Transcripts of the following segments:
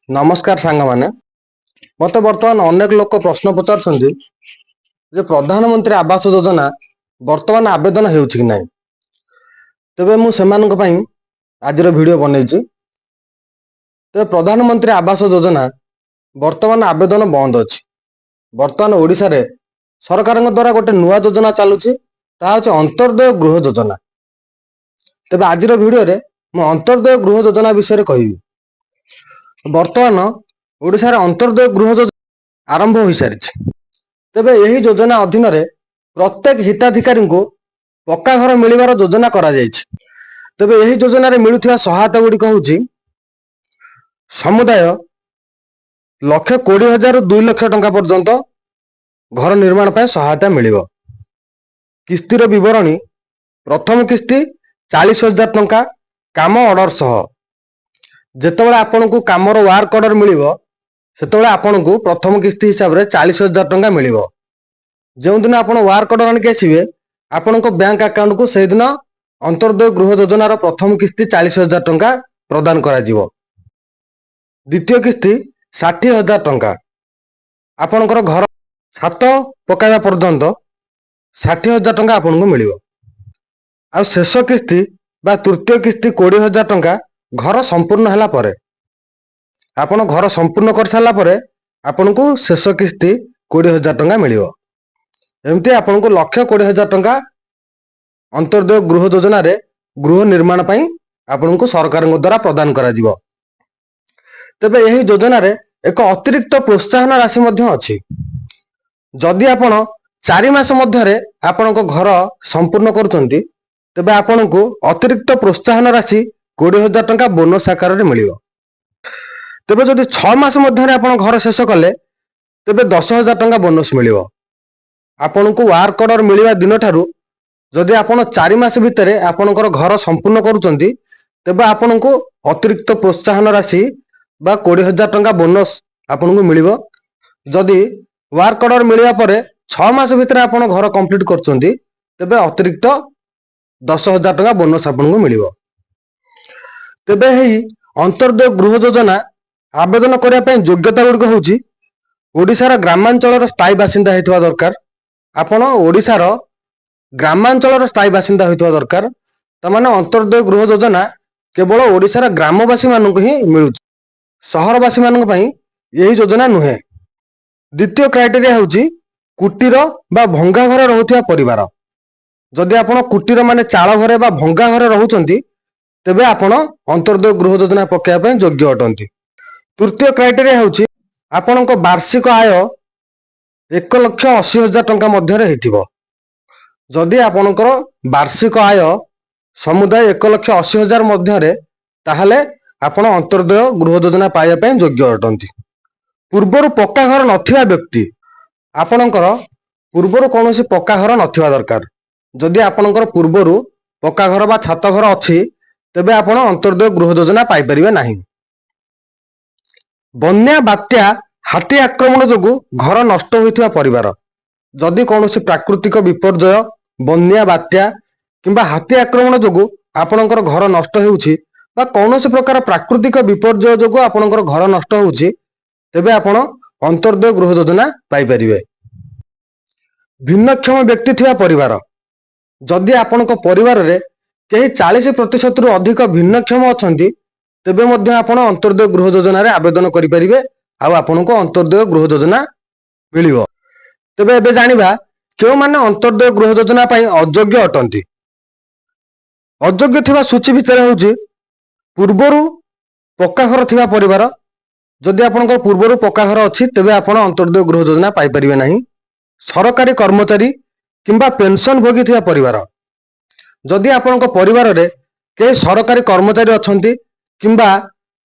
नमस्कार सांग माने मत बर्तमान अनेक लोक प्रश्न पचार प्रधानमंत्री आवास योजना वर्तमान आवेदन कि ना तेबे मुझे आज वीडियो बनई तेज प्रधानमंत्री आवास योजना वर्तमान आवेदन बंद अच्छी वर्तमान ओडिशा रे सरकार द्वारा गोटे नुआ योजना चलुची अंत्योदय गृह योजना तेज आज वीडियो रे मु अंत्योदय गृह योजना विषय कहि वर्तमान ओडिशा रे अंत्योदय गृह योजना आरंभ हो सारी तेबे यही योजना अधीन रे प्रत्येक हिताधिकारी को पक्का घर मिलवार योजना करा जायछि। तेबे यही योजना रे मिलुथिबा सहायता गुडी कहूची समुदाय 1,20,000 2 लाख टंका पर्यंत घर निर्माण पर सहायता मिलिबो। किस्तीर विवरणी प्रथम किस्ती 40,000 टंका काम ऑर्डर सह जेतेबेले आपनको कामर वर्क ऑर्डर मिलिबो सेतेबेले आपनको प्रथम किस्ती हिसाब रे 40,000 टंका मिलिबो। जो दिन आपण वर्क ऑर्डर आनिक आसीबे आपनको बैंक अकाउंट को से दिन अंत्योदय गृह योजनार प्रथम किस्ती 40,000 टंका प्रदान करा जिवो। द्वितीय किस्ती 60,000 टंका आपणकर घर छात पकाइबा पर्यंत 60,000 टंका आपनको मिलिबो। आ शेष किस्ती बा तृतीय किस्ती 20,000 टंका घर संपूर्ण हला परे आपण घर संपूर्ण कर साला परे आपनको शेष किस्ती 20,000 टंका मिलिबो। एमती आपनको 1,20,000 टंका अंत्योदय गृह योजना रे गृह निर्माण पई आपनको सरकार द्वारा प्रदान करा जिवो। तेबे यही योजना रे एक अतिरिक्त प्रोत्साहन राशि मध्य अछि। जदि आपण 4 मास मध्य रे आपनको घर संपूर्ण करूचंती तेबे आपनको अतिरिक्त प्रोत्साहन राशि 20,000 टंका बोनस आकार रे मिलिबो। तेबे जदि 6 मास मध्य रे आपण घर शेष कले तेबे 10,000 टंका बोनस मिलिबो। आपनको वर्क ऑर्डर मिलिबा दिन ठारू जदि आपण 4 मास भितरे आपणकर घर संपूर्ण करूचंती तेबे आपनको अतिरिक्त प्रोत्साहन राशि बा 20,000 टंका बोनस आपनको मिलिबो। जदि वर्क ऑर्डर मिलिबा परे 6 मास भितरे आपण घर कंप्लीट करचंती तेबे अतिरिक्त 10,000 टंका बोनस आपनको मिलिबो। तेबे हेई अंत्योदय गृह योजना आवेदन करिया पय योग्यता गुडी होउची ओडिसा रा ग्रामांचल स्थायी बासिंदा हेतवा दरकार। आपण ओडिसा रो ग्रामांचल स्थायी बासिंदा होइतवा दरकार। तमाने अंत्योदय गृह योजना केवल ओडिसा रा ग्रामवासी मानक ही मिलुची सहरवासी मानक पई यही योजना नुहे। द्वितीय क्राइटेरिया होउची कुटीर बा भंगा घर रहुथिया परिवार। जदि आपण कुटीर माने चाळ घरे बा भंगा घरे रहुचंती तेबे आपण अंत्योदय गृह योजना पकेया पय योग्य अटंती। तृतीय क्राइटेरिया होउची आपणको वार्षिक आय 1,80,000 टंका मध्य हेतिबो। जदि आपणकर वार्षिक आय समुदाय 1,80,000 मध्य रे ताहले आपण अंत्योदय गृह योजना पाइबा पय योग्य अटंती। पूर्वरु पक्का घर नथिया व्यक्ति आपणकर पूर्वरु कोनोसी पक्का घर नथिबा दरकार। जदि आपणकर पूर्वरु पक्का घर बा छात घर अछि तेबे आपण अंत्योदय गृह योजना पाई परिबे नाही। बन्या बात्या हाथी आक्रमण जोगु घर नष्ट होइथिबा परिवार जदि कोनोसी प्राकृतिक विपर्यय बन्या बात्या किंबा हाथी आक्रमण जोगु आपणकर घर नष्ट हेउछि बा कोनोसी प्रकार प्राकृतिक विपर्यय जोगु आपणकर घर नष्ट होउछि तेबे आपण अंत्योदय गृह योजना पाई परिबे। भिन्नक्षम व्यक्ति थिबा परिवार जदि आपणक परिवार रे केही 40% रु अधिक भिन्नक्षम अछंती तेबे मध्ये आपण अंत्योदय गृह योजना रे आवेदन करि परिबे आ आपनको अंत्योदय गृह योजना मिलिबो। तेबे एबे जानिबा केउ माने अंत्योदय गृह योजना पई अयोग्य अटंती। अयोग्य थिबा सूची भितर होउची पूर्वरु पक्का घर थिबा परिवार जदि आपनको पूर्वरु पक्का घर अछि तेबे आपण अंत्योदय गृह योजना पाई परिबे नाही। सरकारी कर्मचारी किंबा पेंशन भोगी थिबा परिवार जदि आपनको परिवार रे के सरकारी कर्मचारी अछंती किंबा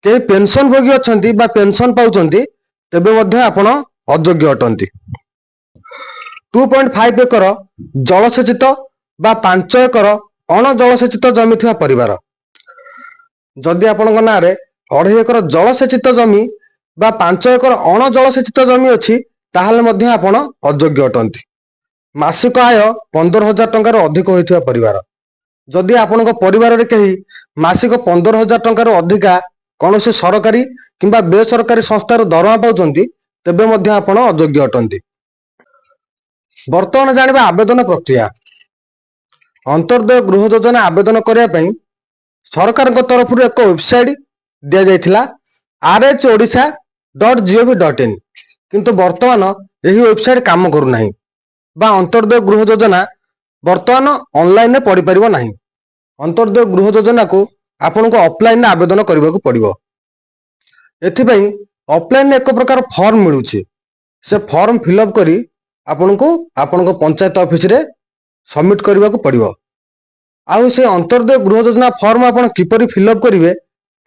के पेंशन भोगी अछंती बा पेंशन पाउचंती तेबे मध्ये आपण अयोग्य अटंती। 2.5 एकर जलसेचित बा 5 एकर अण जलसेचित जमी थिबा परिवार जदि आपनक ना रे 2.5 एकर जलसेचित जमी बा 5 एकर अण जलसेचित जमी अछि ताहाले मध्ये आपण अयोग्य अटंती। मासिक आय 15,000 टंका अधिक होइथिबा परिवार जदि आपनक परिवार रे केही मासिक 15,000 टंका अधिका କୌଣସି ସରକାରୀ କିମ୍ବା ବେସରକାରୀ ସଂସ୍ଥାରୁ ଦରମା ପାଉଛନ୍ତି ତେବେ ମଧ୍ୟ ଆପଣ ଅଯୋଗ୍ୟ ଅଟନ୍ତି। ବର୍ତ୍ତମାନ ଜାଣିବା ଆବେଦନ ପ୍ରକ୍ରିୟା। ଅନ୍ତର୍ଦୟ ଗୃହ ଯୋଜନା ଆବେଦନ କରିବା ପାଇଁ ସରକାରଙ୍କ ତରଫରୁ ଏକ ୱେବସାଇଟ ଦିଆଯାଇଥିଲା rhodisha.gov.in, କିନ୍ତୁ ବର୍ତ୍ତମାନ ଏହି ୱେବସାଇଟ କାମ କରୁନାହିଁ ବା ଅନ୍ତର୍ଦୟ ଗୃହ ଯୋଜନା ବର୍ତ୍ତମାନ ଅନଲାଇନରେ ପଢିପାରିବ ନାହିଁ। ଅନ୍ତର୍ଦୟ ଗୃହ ଯୋଜନାକୁ ଆପଣଙ୍କୁ ଅଫଲାଇନରେ ଆବେଦନ କରିବାକୁ ପଡିବ। ଏଥିପାଇଁ ଅଫଲାଇନରେ ଏକ ପ୍ରକାର ଫର୍ମ ମିଳୁଛି। ସେ ଫର୍ମ ଫିଲଅପ କରି ଆପଣଙ୍କୁ ଆପଣଙ୍କ ପଞ୍ଚାୟତ ଅଫିସରେ ସବମିଟ କରିବାକୁ ପଡିବ। ଆଉ ସେ ଅନ୍ତର୍ଦୟ ଗୃହ ଯୋଜନା ଫର୍ମ ଆପଣ କିପରି ଫିଲଅପ କରିବେ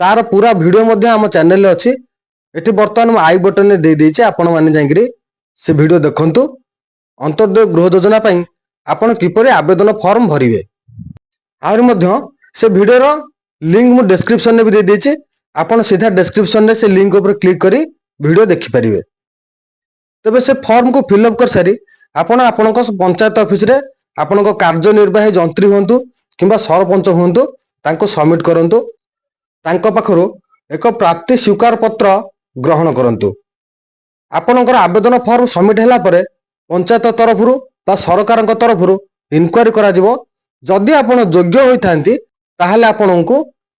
ତାର ପୁରା ଭିଡିଓ ମଧ୍ୟ ଆମ ଚ୍ୟାନେଲରେ ଅଛି। ଏଠି ବର୍ତ୍ତମାନ ମୁଁ ଆଇ ବଟନରେ ଦେଇଦେଇଛି, ଆପଣ ମାନେ ଯାଇକିରି ସେ ଭିଡିଓ ଦେଖନ୍ତୁ। ଅନ୍ତର୍ଦୟ ଗୃହ ଯୋଜନା ପାଇଁ ଆପଣ କିପରି ଆବେଦନ ଫର୍ମ ଭରିବେ। ଆହୁରି ମଧ୍ୟ ସେ ଭିଡିଓର ଲିଙ୍କ ମୁଁ ଡେସ୍କ୍ରିପସନରେ ବି ଦେଇଦେଇଛି। ଆପଣ ସିଧା ଡେସ୍କ୍ରିପସନରେ ସେ ଲିଙ୍କ ଉପରେ କ୍ଲିକ କରି ଭିଡିଓ ଦେଖିପାରିବେ। ତେବେ ସେ ଫର୍ମକୁ ଫିଲଅପ କରିସାରି ଆପଣ ଆପଣଙ୍କ ପଞ୍ଚାୟତ ଅଫିସରେ ଆପଣଙ୍କ କାର୍ଯ୍ୟନିର୍ବାହୀ ଯନ୍ତ୍ରୀ ହୁଅନ୍ତୁ କିମ୍ବା ସରପଞ୍ଚ ହୁଅନ୍ତୁ ତାଙ୍କୁ ସବମିଟ କରନ୍ତୁ। ତାଙ୍କ ପାଖରୁ ଏକ ପ୍ରାପ୍ତି ସ୍ୱୀକାର ପତ୍ର ଗ୍ରହଣ କରନ୍ତୁ। ଆପଣଙ୍କର ଆବେଦନ ଫର୍ମ ସବମିଟ ହେଲା ପରେ ପଞ୍ଚାୟତ ତରଫରୁ ବା ସରକାରଙ୍କ ତରଫରୁ ଇନକ୍ୱାରି କରାଯିବ। ଯଦି ଆପଣ ଯୋଗ୍ୟ ହୋଇଥାନ୍ତି ତାହେଲେ ଆପଣଙ୍କୁ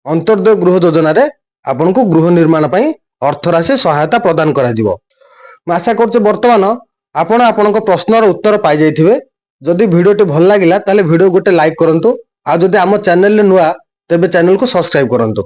ଅନ୍ତର୍ଦୟ ଗୃହ ଯୋଜନାରେ ଆପଣଙ୍କୁ ଗୃହ ନିର୍ମାଣ ପାଇଁ ଅର୍ଥ ରାଶି ସହାୟତା ପ୍ରଦାନ କରାଯିବ। ମୁଁ ଆଶା କରୁଛି ବର୍ତ୍ତମାନ ଆପଣ ଆପଣଙ୍କ ପ୍ରଶ୍ନର ଉତ୍ତର ପାଇଯାଇଥିବେ। ଯଦି ଭିଡିଓଟି ଭଲ ଲାଗିଲା ତାହେଲେ ଭିଡିଓ ଗୋଟେ ଲାଇକ୍ କରନ୍ତୁ। ଆଉ ଯଦି ଆମ ଚ୍ୟାନେଲରେ ନୂଆ ତେବେ ଚ୍ୟାନେଲକୁ ସବସ୍କ୍ରାଇବ କରନ୍ତୁ।